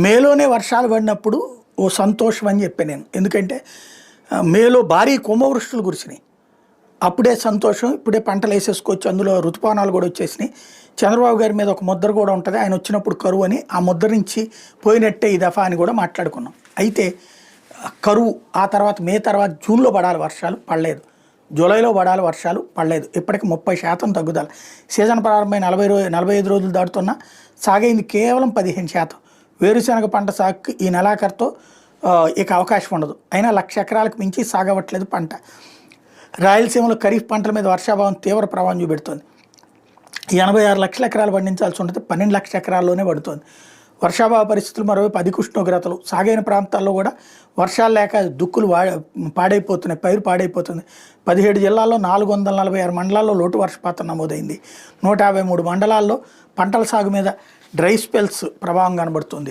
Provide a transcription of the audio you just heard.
మేలోనే వర్షాలు పడినప్పుడు ఓ సంతోషం అని చెప్పాను నేను. ఎందుకంటే మేలో భారీ కుంభవృష్టులు కురిసినాయి. అప్పుడే సంతోషం, ఇప్పుడే పంటలు వేసేసుకోవచ్చు, అందులో ఋతుపవనాలు కూడా వచ్చేసినాయి. చంద్రబాబు గారి మీద ఒక ముద్ర కూడా ఉంటుంది, ఆయన వచ్చినప్పుడు కరువు అని, ఆ ముద్ర నుంచి పోయినట్టే ఈ దఫా అని కూడా మాట్లాడుకున్నాం. అయితే కరువు ఆ తర్వాత మే తర్వాత జూన్లో పడాలి వర్షాలు, పడలేదు. జూలైలో పడాలి వర్షాలు, పడలేదు. ఇప్పటికి 30% తగ్గుదల. సీజన్ ప్రారంభమైన 45 రోజులు దాటుతున్నా సాగైంది కేవలం 15%. వేరుశనగ పంట సాగుకి ఈ నెలాఖరుతో ఇక అవకాశం ఉండదు. అయినా 1,00,000 ఎకరాలకు మించి సాగవట్లేదు పంట. రాయలసీమలో ఖరీఫ్ పంటల మీద వర్షాభావం తీవ్ర ప్రభావం చూపెడుతోంది. 86 లక్షల ఎకరాలు పండించాల్సి ఉంటుంది, 12 లక్షల ఎకరాల్లోనే పడుతోంది. వర్షాభావ పరిస్థితులు, మరోవైపు అధిక ఉష్ణోగ్రతలు. సాగైన ప్రాంతాల్లో కూడా వర్షాలు లేక దుక్కులు పాడైపోతున్నాయి, పైరు పాడైపోతుంది. 17 జిల్లాల్లో 446 మండలాల్లో లోటు వర్షపాతం నమోదైంది. 153 మండలాల్లో పంటల సాగు మీద డ్రై స్పెల్స్ ప్రభావం కనబడుతుంది.